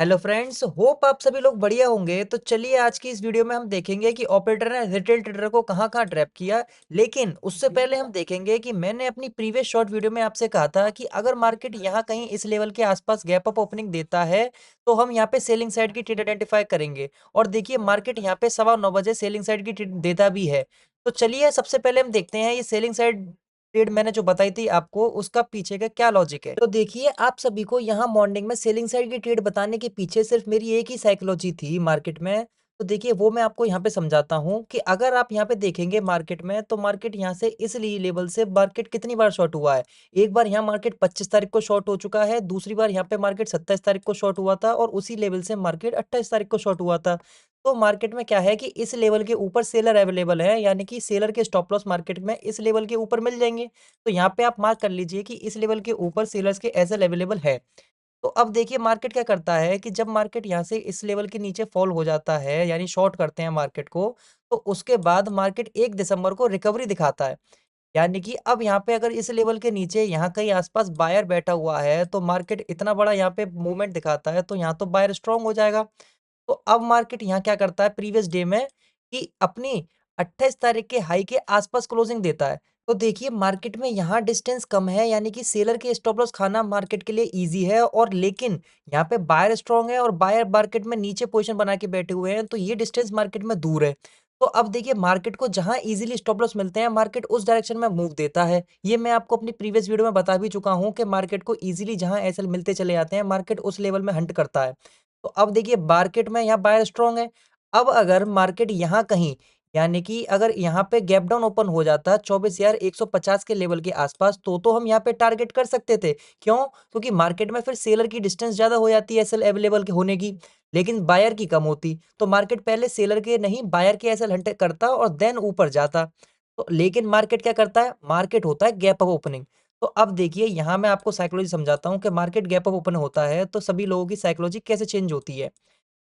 Hello friends, hope आप सभी लोग बढ़िया होंगे। तो चलिए आज की इस वीडियो में हम देखेंगे कि ऑपरेटर ने रिटेल ट्रेडर को कहाँ-कहाँ ट्रैप किया। लेकिन उससे पहले हम देखेंगे कि मैंने अपनी प्रीवियस शॉर्ट वीडियो में आपसे कहा था कि अगर मार्केट यहाँ कहीं इस लेवल के आसपास गैप अप ओपनिंग देता है, तो हम यहाँ पे सेलिंग साइड की ट्रेड आइडेंटिफाई करेंगे। और देखिए मार्केट यहाँ पे 9:15 बजे सेलिंग साइड की ट्रेड देता भी है। तो चलिए सबसे पहले हम देखते हैं ये सेलिंग साइड ट्रेड मैंने जो बताई थी आपको, उसका पीछे का क्या लॉजिक है। तो देखिए आप सभी को यहाँ मॉर्निंग में सेलिंग साइड की ट्रेड बताने के पीछे सिर्फ मेरी एक ही साइकोलॉजी थी मार्केट में। तो देखिए वो मैं आपको यहाँ पे समझाता हूँ कि अगर आप यहाँ पे देखेंगे मार्केट में, तो मार्केट यहाँ से इस लेवल से मार्केट कितनी बार शॉर्ट हुआ है। एक बार यहाँ मार्केट 25 तारीख को शॉर्ट हो चुका है, दूसरी बार यहाँ पे मार्केट 27 तारीख को शॉर्ट हुआ था और उसी लेवल से मार्केट 28 तारीख को शॉर्ट हुआ था। तो मार्केट में क्या है कि इस लेवल के ऊपर सेलर अवेलेबल है, यानी कि सेलर के स्टॉप लॉस मार्केट में इस लेवल के ऊपर मिल जाएंगे। तो यहाँ पे आप मार्क कर लीजिए कि इस लेवल के ऊपर सेलर्स के एसएल अवेलेबल है। तो अब देखिए मार्केट क्या करता है कि जब मार्केट यहाँ से इस लेवल के नीचे फॉल हो जाता है, यानी शॉर्ट करते हैं मार्केट को, तो उसके बाद मार्केट 1 दिसंबर को रिकवरी दिखाता है। यानी कि अब यहाँ पे अगर इस लेवल के नीचे यहाँ कहीं आसपास बायर बैठा हुआ है, तो मार्केट इतना बड़ा यहाँ पे मूवमेंट दिखाता है, तो यहाँ तो बायर स्ट्रांग हो जाएगा। तो अब मार्केट यहाँ क्या करता है प्रीवियस डे में कि अपनी 28 तारीख के हाई के आसपास क्लोजिंग देता है। तो देखिए मार्केट में यहाँ डिस्टेंस कम है, यानी कि सेलर के स्टॉप लॉस खाना मार्केट के लिए ईज़ी है, और लेकिन यहाँ पे बायर स्ट्रांग है और बायर मार्केट में नीचे पोजीशन बना के बैठे हुए हैं, तो ये डिस्टेंस मार्केट में दूर है। तो अब देखिए मार्केट को जहाँ ईज़िली स्टॉप लॉस मिलते हैं, मार्केट उस डायरेक्शन में मूव देता है। ये मैं आपको अपनी प्रीवियस वीडियो में बता भी चुका हूँ कि मार्केट को ईज़िली जहाँ एसएल मिलते चले जाते हैं, मार्केट उस लेवल में हंट करता है। तो अब देखिए मार्केट में यहाँ बायर स्ट्रांग है। अब अगर मार्केट यहाँ कहीं, यानी कि अगर यहाँ पे गैप डाउन ओपन हो जाता 24,150 के लेवल के आसपास, तो हम यहाँ पे टारगेट कर सकते थे। क्यों? क्योंकि मार्केट में फिर सेलर की डिस्टेंस ज़्यादा हो जाती है एसएल अवेलेबल के होने की, लेकिन बायर की कम होती। तो मार्केट पहले सेलर के नहीं बायर के एसएल हंट करता और देन ऊपर जाता। तो लेकिन मार्केट क्या करता है? मार्केट होता है गैप अप ओपनिंग। तो अब देखिए यहाँ मैं आपको साइकोलॉजी समझाता हूँ कि मार्केट गैप अप ओपन होता है तो सभी लोगों की साइकोलॉजी कैसे चेंज होती है।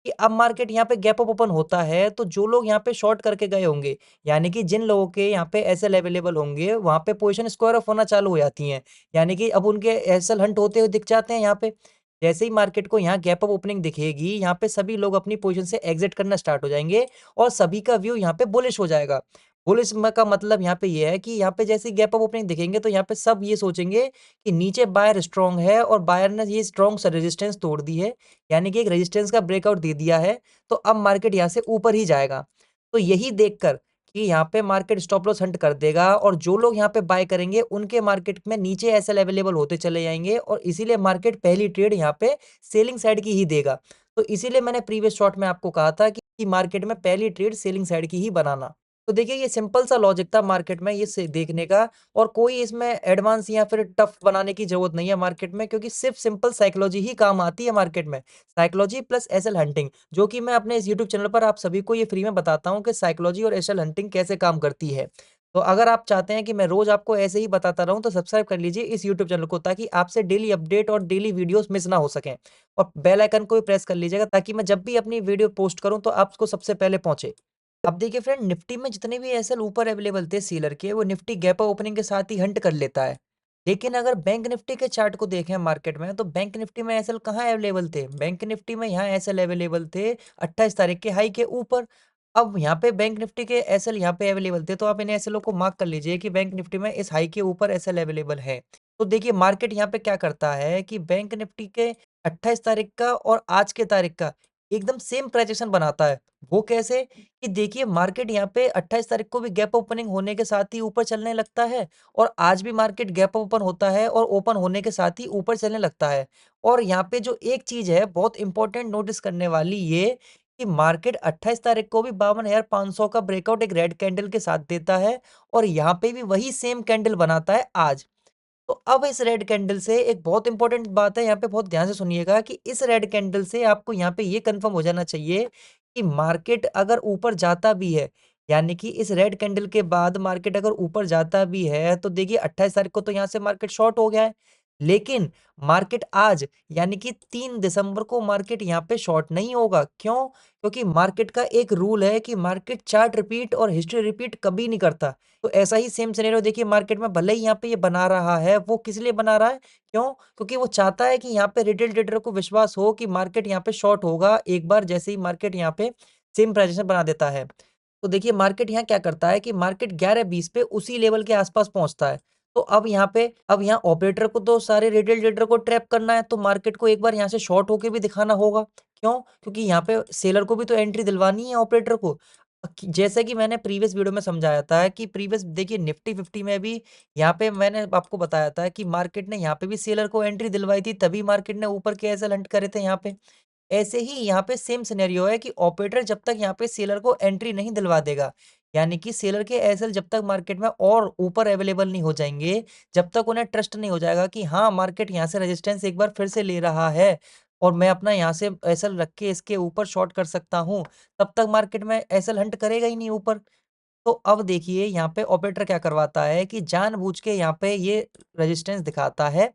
कि अब मार्केट यहाँ पे गैप अप ओपन होता है, तो जो लोग यहाँ पे शॉर्ट करके गए होंगे, यानी कि जिन लोगों के यहाँ पे एसएल अवेलेबल होंगे, वहाँ पे पोजीशन स्क्वायर ऑफ होना चालू हो जाती हैं। यानी कि अब उनके एसएल हंट होते हुए दिख जाते हैं यहाँ पे। जैसे ही मार्केट को यहाँ गैप अप ओपनिंग दिखेगी, यहाँ पे सभी लोग अपनी पोजीशन से एग्जिट करना स्टार्ट हो जाएँगे और सभी का व्यू यहाँ पे बुलिश हो जाएगा। बुलिश म का मतलब यहाँ पे ये है कि यहाँ पे जैसे ही गैप अप ओपनिंग दिखेंगे, तो यहाँ पे सब ये सोचेंगे कि नीचे बायर स्ट्रांग है और बायर ने ये स्ट्रांग स रेजिस्टेंस तोड़ दी है। यानी कि एक रेजिस्टेंस का ब्रेकआउट दे दिया है, तो अब मार्केट यहाँ से ऊपर ही जाएगा। तो यही देखकर कि यहाँ पे मार्केट स्टॉप लॉस हंट कर देगा और जो लोग यहाँ पे बाय करेंगे, उनके मार्केट में नीचे एसएल अवेलेबल होते चले जाएँगे और इसीलिए मार्केट पहली ट्रेड यहाँ पे सेलिंग साइड की ही देगा। तो इसीलिए मैंने प्रीवियस शॉट में आपको कहा था कि मार्केट में पहली ट्रेड सेलिंग साइड की ही बनाना। तो देखिए ये सिंपल सा लॉजिक था मार्केट में ये से देखने का, और कोई इसमें एडवांस या फिर टफ बनाने की ज़रूरत नहीं है मार्केट में, क्योंकि सिर्फ़ सिंपल साइकोलॉजी ही काम आती है मार्केट में। साइकोलॉजी प्लस एसएल हंटिंग, जो कि मैं अपने इस यूट्यूब चैनल पर आप सभी को ये फ्री में बताता हूँ कि साइकोलॉजी और एसएल हंटिंग कैसे काम करती है। तो अगर आप चाहते हैं कि मैं रोज़ आपको ऐसे ही बताता रहूँ, तो सब्सक्राइब कर लीजिए इस यूट्यूब चैनल को, ताकि आपसे डेली अपडेट और डेली वीडियोज़ मिस ना हो सकें। और बेल आइकन को भी प्रेस कर लीजिएगा, ताकि मैं जब भी अपनी वीडियो पोस्ट करूँ, तो आपको सबसे पहले पहुँचे। अब देखिए फ्रेंड, निफ्टी में जितने भी एसएल ऊपर अवेलेबल थे सेलर के, वो निफ्टी गैप ओपनिंग के साथ ही हंट कर लेता है। लेकिन अगर बैंक निफ्टी के चार्ट को देखें मार्केट में, तो बैंक निफ्टी में एसएल कहाँ अवेलेबल थे? बैंक निफ्टी में यहाँ एसएल अवेलेबल थे 28 तारीख के हाई के ऊपर। अब यहाँ पे बैंक निफ्टी के एसएल यहाँ पे अवेलेबल थे, तो आप इन एसएलओ को मार्क कर लीजिए कि बैंक निफ्टी में इस हाई के ऊपर एसएल अवेलेबल है। तो देखिए मार्केट यहाँ पे क्या करता है कि बैंक निफ्टी के 28 तारीख का और आज के तारीख का एकदम सेम प्राइजेशन बनाता है। वो कैसे? कि देखिए मार्केट यहाँ पे 28 तारीख को भी गैप ओपनिंग होने के साथ ही ऊपर चलने लगता है, और आज भी मार्केट गैप ओपन होता है और ओपन होने के साथ ही ऊपर चलने लगता है। और यहाँ पे जो एक चीज़ है बहुत इंपॉर्टेंट नोटिस करने वाली, ये कि मार्केट 28 तारीख को भी 52,500 का ब्रेकआउट एक रेड कैंडल के साथ देता है, और यहाँ पे भी वही सेम कैंडल बनाता है आज। तो अब इस रेड कैंडल से एक बहुत इंपॉर्टेंट बात है, यहाँ पे बहुत ध्यान से सुनिएगा कि इस रेड कैंडल से आपको यहाँ पे ये कंफर्म हो जाना चाहिए कि मार्केट अगर ऊपर जाता भी है, यानी कि इस रेड कैंडल के बाद मार्केट अगर ऊपर जाता भी है, तो देखिए 28 तारीख को तो यहाँ से मार्केट शॉर्ट हो गया है। लेकिन मार्केट आज यानी कि 3 दिसंबर को मार्केट यहाँ पे शॉर्ट नहीं होगा। क्यों? क्योंकि मार्केट का एक रूल है कि मार्केट चार्ट रिपीट और हिस्ट्री रिपीट कभी नहीं करता। तो ऐसा ही सेम सिनेरियो देखिए मार्केट में भले ही यहाँ पे ये बना रहा है, वो किस लिए बना रहा है? क्यों? क्योंकि वो चाहता है कि यहाँ पे रिटेल ट्रेडर को विश्वास हो कि मार्केट यहाँ पे शॉर्ट होगा, एक बार जैसे ही मार्केट यहाँ पे सेम प्राइजेशन बना देता है। तो देखिए मार्केट यहाँ क्या करता है कि मार्केट 11:20 पे उसी लेवल के आसपास पहुँचता है। तो अब यहाँ ऑपरेटर को तो सारे रिटेल ट्रेडर को ट्रैप करना है, तो मार्केट को एक बार यहाँ से शॉर्ट होके भी दिखाना होगा। क्यों? क्योंकि यहाँ पे सेलर को भी तो एंट्री दिलवानी है ऑपरेटर को। जैसा कि मैंने प्रीवियस वीडियो में समझाया था कि प्रीवियस देखिए निफ्टी 50 में भी यहाँ पे मैंने आपको बताया था कि मार्केट ने यहाँ पे भी सेलर को एंट्री दिलवाई थी, तभी मार्केट ने ऊपर के एसएल हंट करे थे यहाँ पे। ऐसे ही यहाँ पे सेम सिनेरियो है कि ऑपरेटर जब तक यहाँ पे सेलर को एंट्री नहीं दिलवा देगा, यानी कि सेलर के एसएल जब तक मार्केट में और ऊपर अवेलेबल नहीं हो जाएँगे, जब तक उन्हें ट्रस्ट नहीं हो जाएगा कि हाँ, मार्केट यहाँ से रेजिस्टेंस एक बार फिर से ले रहा है और मैं अपना यहाँ से एसएल रख के इसके ऊपर शॉर्ट कर सकता हूँ, तब तक मार्केट में एसएल हंट करेगा ही नहीं ऊपर। तो अब देखिए यहाँ पे ऑपरेटर क्या करवाता है कि जानबूझ के यहाँ पे ये रेजिस्टेंस दिखाता है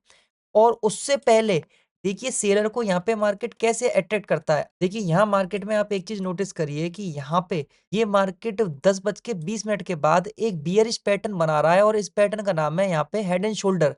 और उससे पहले देखिए सेलर को यहाँ पे मार्केट कैसे अट्रैक्ट करता है। देखिए यहाँ मार्केट में आप एक चीज़ नोटिस करिए कि यहाँ पे ये मार्केट 10:20 के बाद एक बियरिश पैटर्न बना रहा है और इस पैटर्न का नाम है यहाँ पे हेड एंड शोल्डर।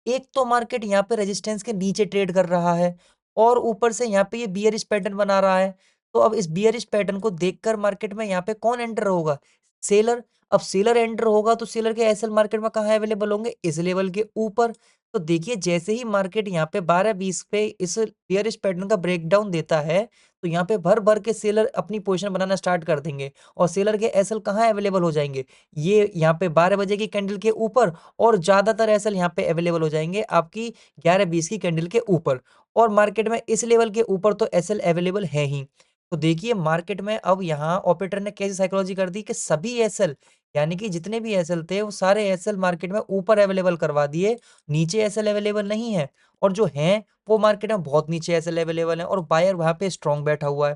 एक तो मार्केट यहाँ पे रेजिस्टेंस के नीचे ट्रेड कर रहा है और ऊपर से यहाँ पे ये बियरिश पैटर्न बना रहा है। तो अब इस बियरिश पैटर्न को देखकर मार्केट में यहाँ पे कौन एंटर होगा? सेलर। अब सेलर एंटर होगा तो सेलर के एसएल मार्केट में कहाँ अवेलेबल होंगे? इस लेवल के ऊपर। तो देखिए जैसे ही मार्केट यहाँ पे 12:20 पे इस बियरिश पैटर्न का ब्रेकडाउन देता है, तो यहाँ पे भर-भर के सेलर अपनी पोज़ीशन बनाना स्टार्ट कर देंगे और सेलर के एसएल कहाँ अवेलेबल हो जाएँगे? ये यहाँ पे 12 बजे की कैंडल के ऊपर और ज़्यादातर एसएल यहाँ पे अवेलेबल हो जाएँगे आपकी 11:20 की कैंडल के ऊपर और मार्केट में इस लेवल के ऊपर तो एसएल अवेलेबल है ही। तो देखिए मार्केट में अब यहाँ ऑपरेटर ने कैसी साइकोलॉजी कर दी कि सभी एसएल यानी कि जितने भी एसएल थे वो सारे एसएल मार्केट में ऊपर अवेलेबल करवा दिए, नीचे एसएल अवेलेबल नहीं है और जो हैं वो मार्केट में बहुत नीचे एसएल अवेलेबल है और बायर वहाँ पे स्ट्रॉन्ग बैठा हुआ है।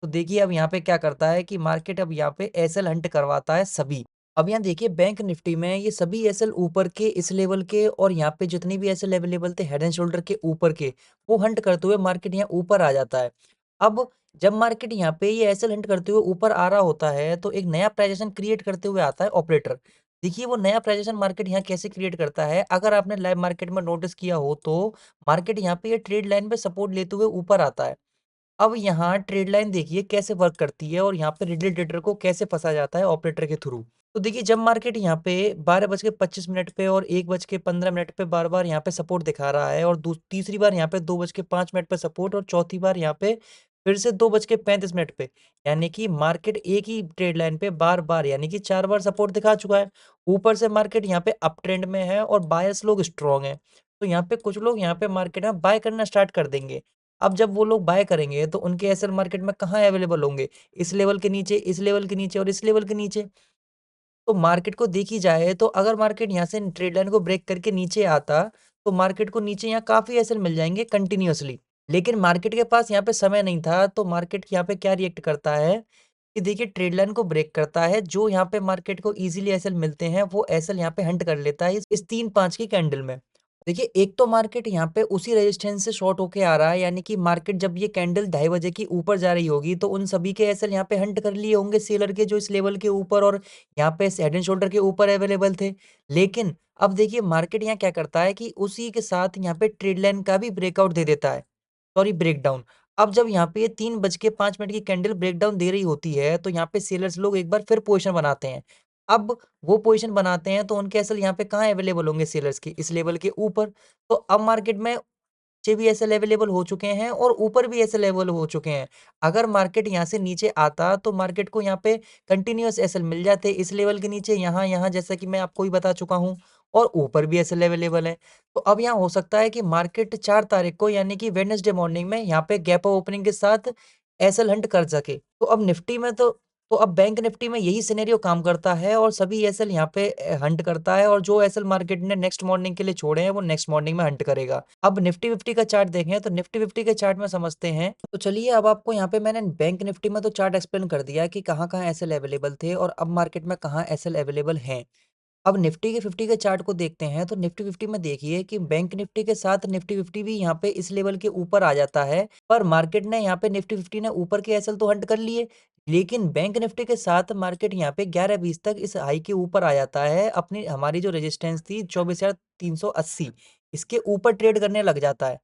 तो देखिए अब यहाँ पे क्या करता है कि मार्केट अब यहाँ पे एसएल हंट करवाता है सभी। अब यहाँ देखिए बैंक निफ्टी में ये सभी एसएल ऊपर के इस लेवल के और यहाँ पे जितने भी एसएल अवेलेबल थे हेड एंड शोल्डर के ऊपर के, वो हंट करते हुए मार्केट यहाँ ऊपर आ जाता है। अब जब मार्केट यहाँ पे ये एसएल हंट करते हुए ऊपर आ रहा होता है, तो एक नया प्राइजेशन क्रिएट करते हुए आता है ऑपरेटर। देखिए वो नया प्राइजेशन मार्केट यहाँ कैसे क्रिएट करता है, अगर आपने लाइव मार्केट में नोटिस किया हो तो मार्केट यहाँ पे ये ट्रेड लाइन पे सपोर्ट लेते हुए ऊपर आता है। अब यहाँ ट्रेड लाइन देखिए कैसे वर्क करती है और यहाँ पे रिटेल ट्रेडर को कैसे फँसा जाता है ऑपरेटर के थ्रू। तो देखिए जब मार्केट यहाँ पे 12:25 पे और 1:15 पे बार-बार यहाँ पे सपोर्ट दिखा रहा है और तीसरी बार यहाँ पे 2:05 पे सपोर्ट और चौथी बार यहाँ पे फिर से 2:35 पे, यानी कि मार्केट एक ही ट्रेड लाइन पे बार-बार यानी कि 4 बार सपोर्ट दिखा चुका है। ऊपर से मार्केट यहाँ पे अप ट्रेंड में है और बायर्स लोग स्ट्रॉन्ग हैं। तो यहाँ पे कुछ लोग यहाँ पे मार्केट में बाय करना स्टार्ट कर देंगे। अब जब वो लोग बाय करेंगे तो उनके एसएल मार्केट में कहाँ अवेलेबल होंगे? इस लेवल के नीचे, इस लेवल के नीचे और इस लेवल के नीचे। तो मार्केट को देखी जाए तो अगर मार्केट यहाँ से ट्रेड लाइन को ब्रेक करके नीचे आता, तो मार्केट को नीचे यहाँ काफ़ी एसएल मिल जाएँगे कंटीन्यूअसली। लेकिन मार्केट के पास यहाँ पे समय नहीं था, तो मार्केट यहाँ पे क्या रिएक्ट करता है कि देखिए ट्रेड लाइन को ब्रेक करता है, जो यहाँ पे मार्केट को ईज़िली एसएल मिलते हैं, वो एसएल यहाँ पे हंट कर लेता है इस 3-5 की कैंडल में। देखिए, एक तो मार्केट यहाँ पे उसी रेजिस्टेंस से शॉर्ट होके आ रहा है, यानी कि मार्केट जब ये कैंडल 2:30 की ऊपर जा रही होगी, तो उन सभी के एसएल यहाँ पे हंट कर लिए होंगे सेलर के, जो इस लेवल के ऊपर और यहाँ पे हेड एंड शोल्डर के ऊपर अवेलेबल थे। लेकिन अब देखिए मार्केट यहाँ क्या करता है कि उसी के साथ यहाँ पे ट्रेड लाइन का भी ब्रेकआउट दे देता है, सॉरी ब्रेकडाउन। अब जब यहाँ पे ये 3:05 की कैंडल ब्रेकडाउन दे रही होती है, तो यहाँ पे सेलर्स लोग एक बार फिर पोज़ीशन बनाते हैं। अब वो पोज़ीशन बनाते हैं, तो उनके एसएल यहाँ पे कहाँ अवेलेबल होंगे सेलर्स के? इस लेवल के ऊपर। तो अब मार्केट में नीचे भी एसएल अवेलेबल हो चुके हैं और ऊपर भी एसएल अवेलेबल हो चुके हैं। अगर मार्केट यहाँ से नीचे आता, तो मार्केट को यहाँ पे कंटीन्यूअस एसएल मिल जाते इस लेवल के नीचे, यहाँ, यहाँ जैसा कि मैं आपको भी बता चुका हूँ और ऊपर भी एसएल अवेलेबल है। तो अब यहाँ हो सकता है कि मार्केट 4 तारीख को यानी कि वेडनेसडे मॉर्निंग में यहाँ पे गैप अप ओपनिंग के साथ एसएल हंट कर सके। तो अब निफ्टी में तो अब बैंक निफ्टी में यही सिनेरियो काम करता है और सभी एसएल यहाँ पे हंट करता है और जो एसएल मार्केट ने नेक्स्ट मॉर्निंग के लिए छोड़े हैं, वो नेक्स्ट मॉर्निंग में हंट करेगा। अब निफ्टी 50 का चार्ट देखें तो निफ्टी 50 के चार्ट में समझते हैं। तो चलिए अब आपको यहाँ पे मैंने बैंक निफ्टी में तो चार्ट एक्सप्लेन कर दिया कि कहाँ-कहाँ एसएल अवेलेबल थे और अब मार्केट में कहाँ एसएल अवेलेबल हैं। अब निफ्टी के 50 के चार्ट को देखते हैं तो निफ्टी 50 में देखिए कि बैंक निफ्टी के साथ निफ्टी 50 भी यहाँ पे इस लेवल के ऊपर आ जाता है, पर मार्केट ने यहाँ पे निफ्टी 50 ने ऊपर के एसएल तो हंट कर लिए, लेकिन बैंक निफ्टी के साथ मार्केट यहाँ पे 11:20 तक इस हाई के ऊपर आ जाता है। अपनी हमारी जो रेजिस्टेंस थी 24,380 इसके ऊपर ट्रेड करने लग जाता है।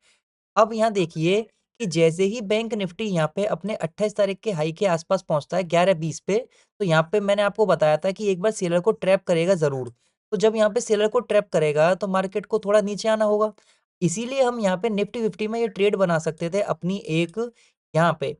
अब यहाँ देखिए कि जैसे ही बैंक निफ्टी यहाँ पे अपने 28 तारीख के हाई के आसपास पहुँचता है 11:20 पे, तो यहाँ पे मैंने आपको बताया था कि एक बार सेलर को ट्रैप करेगा ज़रूर। तो जब यहाँ पे सेलर को ट्रैप करेगा तो मार्केट को थोड़ा नीचे आना होगा। इसीलिए हम यहाँ पे निफ्टी 50 में ये ट्रेड बना सकते थे अपनी एक यहाँ पे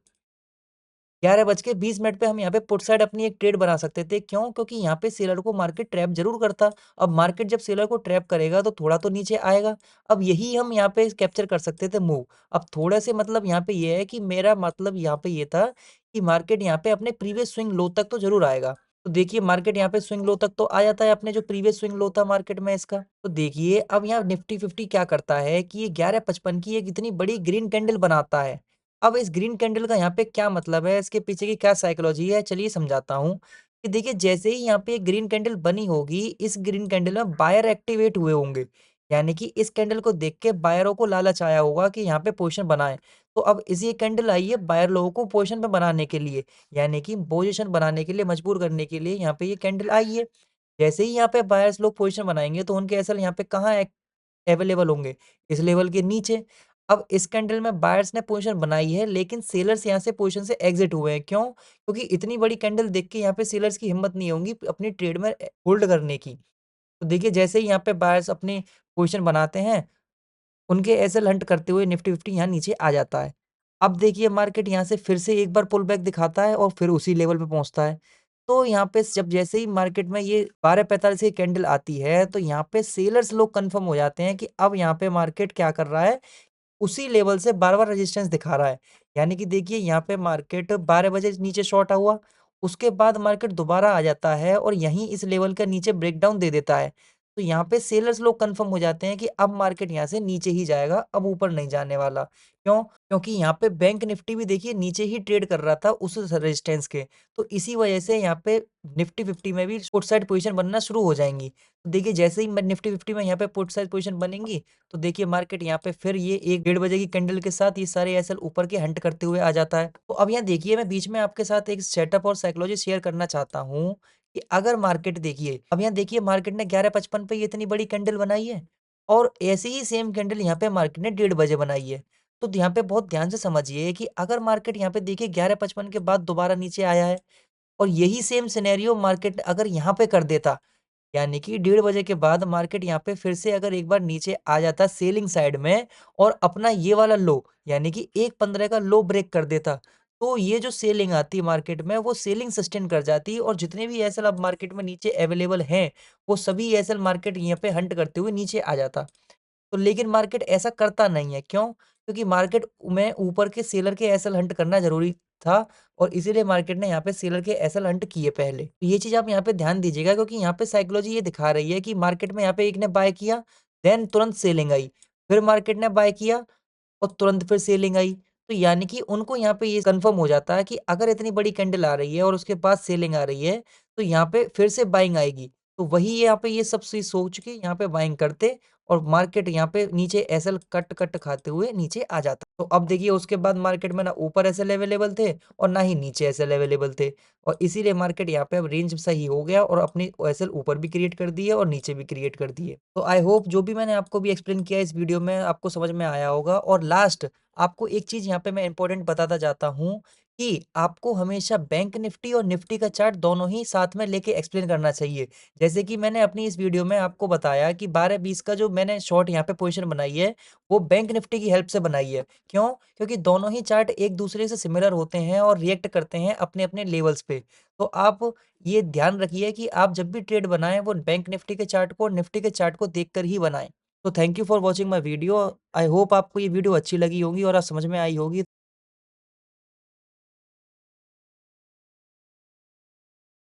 11:20 पे हम यहाँ पे पुट साइड अपनी एक ट्रेड बना सकते थे। क्यों? क्योंकि यहाँ पे सेलर को मार्केट ट्रैप ज़रूर करता। अब मार्केट जब सेलर को ट्रैप करेगा तो थोड़ा तो नीचे आएगा। अब यही हम यहाँ पे कैप्चर कर सकते थे मूव। अब थोड़े से मतलब यहाँ पे ये है कि मेरा मतलब यहाँ पे ये था कि मार्केट यहाँ पे अपने प्रीवियस स्विंग लो तक तो ज़रूर आएगा। तो देखिए मार्केट यहाँ पे स्विंग लो तक तो आ जाता है अपने जो प्रीवियस स्विंग लो था मार्केट में इसका। तो देखिए अब यहाँ निफ्टी 50 क्या करता है कि ये 11:55 की एक इतनी बड़ी ग्रीन कैंडल बनाता है। अब इस ग्रीन कैंडल का यहाँ पे क्या मतलब है, इसके पीछे की क्या साइकोलॉजी है, चलिए समझाता हूँ। कि देखिए जैसे ही यहाँ पे एक ग्रीन कैंडल बनी होगी, इस ग्रीन कैंडल में बायर एक्टिवेट हुए होंगे। यानी कि इस कैंडल को देख के बायरों को लालच आया होगा कि यहाँ पे पोज़ीशन बनाएँ। तो अब इसी कैंडल आई है बायर लोगों को पोज़ीशन पे बनाने के लिए, यानी कि पोज़ीशन बनाने के लिए मजबूर करने के लिए यहाँ पे ये कैंडल आई है। जैसे ही यहाँ पे बायर्स लोग पोज़ीशन बनाएँगे तो उनके एसएल यहाँ पे कहाँ अवेलेबल होंगे, इस लेवल के नीचे। अब इस कैंडल में बायर्स ने पोज़ीशन बनाई है, लेकिन सेलर्स यहाँ से पोज़ीशन से एग्ज़िट हुए हैं, क्यों? क्योंकि इतनी बड़ी कैंडल देख के यहाँ पे सेलर्स की हिम्मत नहीं होंगी अपनी ट्रेड में होल्ड करने की। तो देखिए जैसे ही यहाँ पे बायर्स अपनी पोज़ीशन बनाते हैं, उनके एसएल हंट करते हुए निफ्टी 50 यहाँ नीचे आ जाता है। अब देखिए मार्केट यहाँ से फिर से एक बार पुल बैक दिखाता है और फिर उसी लेवल पे पहुँचता है। तो यहाँ पे जब जैसे ही मार्केट में ये 12:45 की कैंडल आती है, तो यहाँ पे सेलर्स लोग कन्फर्म हो जाते हैं कि अब यहाँ पे मार्केट क्या कर रहा है, उसी लेवल से बार-बार रेजिस्टेंस दिखा रहा है। यानी कि देखिए यहाँ पे मार्केट 12 बजे नीचे शॉर्ट हुआ, उसके बाद मार्केट दोबारा आ जाता है और यहीं इस लेवल के नीचे ब्रेकडाउन दे देता है। तो यहाँ पे सेलर्स लोग कन्फर्म हो जाते हैं कि अब मार्केट यहाँ से नीचे ही जाएगा, अब ऊपर नहीं जाने वाला। क्यों? क्योंकि यहाँ पे बैंक निफ्टी भी देखिए नीचे ही ट्रेड कर रहा था उस रेजिस्टेंस के। तो इसी वजह से यहाँ पे निफ्टी 50 में भी पुट साइड पोज़ीशन बनना शुरू हो जाएँगी। तो देखिए जैसे ही निफ्टी 50 में यहाँ पे पुट साइड पोज़ीशन बनेंगी, तो देखिए मार्केट यहाँ पे फिर ये 1 डेढ़ बजे की कैंडल के साथ ये सारे एसएल ऊपर के हंट करते हुए आ जाता है। तो अब यहाँ देखिए मैं बीच में आपके साथ एक सेटअप और साइकोलॉजी शेयर करना चाहता हूँ कि अगर मार्केट देखिए, अब यहाँ देखिए मार्केट ने 11:55 पे ये इतनी बड़ी कैंडल बनाई है और ऐसी ही सेम कैंडल यहाँ पे मार्केट ने डेढ़ बजे बनाई है। तो यहाँ पे बहुत ध्यान से समझिए कि अगर मार्केट यहाँ पे देखिए 11:55 के बाद दोबारा नीचे आया है और यही सेम सिनेरियो मार्केट अगर यहाँ पे कर देता, यानी कि डेढ़ बजे के बाद मार्केट यहाँ पे फिर से अगर एक बार नीचे आ जाता सेलिंग साइड में और अपना ये वाला लो यानी कि 1:15 का लो ब्रेक कर देता, तो ये जो सेलिंग आती है मार्केट में वो सेलिंग सस्टेन कर जाती और जितने भी एसएल अब मार्केट में नीचे अवेलेबल हैं, वो सभी एसएल मार्केट यहाँ पे हंट करते हुए नीचे आ जाता। तो लेकिन मार्केट ऐसा करता नहीं है, क्यों? क्योंकि मार्केट में ऊपर के सेलर के एसएल हंट करना ज़रूरी था और इसीलिए मार्केट ने यहाँ पे सेलर के एसएल हंट किए पहले। तो ये चीज़ आप यहाँ पे ध्यान दीजिएगा क्योंकि यहाँ पे साइकोलॉजी ये दिखा रही है कि मार्केट में यहाँ पे एक ने बाय किया, देन तुरंत सेलिंग आई। फिर मार्केट ने बाय किया और तुरंत फिर सेलिंग आई। तो यानी कि उनको यहाँ पे ये कन्फर्म हो जाता है कि अगर इतनी बड़ी कैंडल आ रही है और उसके बाद सेलिंग आ रही है, तो यहाँ पे फिर से बाइंग आएगी। तो वही यहाँ पे ये सब चीज़ सोच के यहाँ पे बाइंग करते और मार्केट यहाँ पे नीचे एसएल कट-कट खाते हुए नीचे आ जाता। तो अब देखिए उसके बाद मार्केट में ना ऊपर एसएल अवेलेबल थे और ना ही नीचे एसएल अवेलेबल थे और इसीलिए मार्केट यहाँ पे अब रेंज सही हो गया और अपनी एसएल ऊपर भी क्रिएट कर दी है और नीचे भी क्रिएट कर दी है। तो आई होप जो भी मैंने आपको भी एक्सप्लेन किया इस वीडियो में आपको समझ में आया होगा और लास्ट आपको एक चीज़ यहाँ पे मैं इम्पोर्टेंट बताता जाता हूँ कि आपको हमेशा बैंक निफ्टी और निफ्टी का चार्ट दोनों ही साथ में लेके एक्सप्लेन करना चाहिए। जैसे कि मैंने अपनी इस वीडियो में आपको बताया कि 12-20 का जो मैंने शॉर्ट यहाँ पे पोजीशन बनाई है, वो बैंक निफ्टी की हेल्प से बनाई है। क्यों? क्योंकि दोनों ही चार्ट एक दूसरे से सिमिलर होते हैं और रिएक्ट करते हैं अपने-अपने लेवल्स पे। तो आप ये ध्यान रखिए कि आप जब भी ट्रेड बनाएँ, वो बैंक निफ्टी के चार्ट को और निफ्टी के चार्ट को देखकर ही बनाएँ। तो thank you for watching my video. I hope आपको ये वीडियो अच्छी लगी होगी और समझ में आई होगी।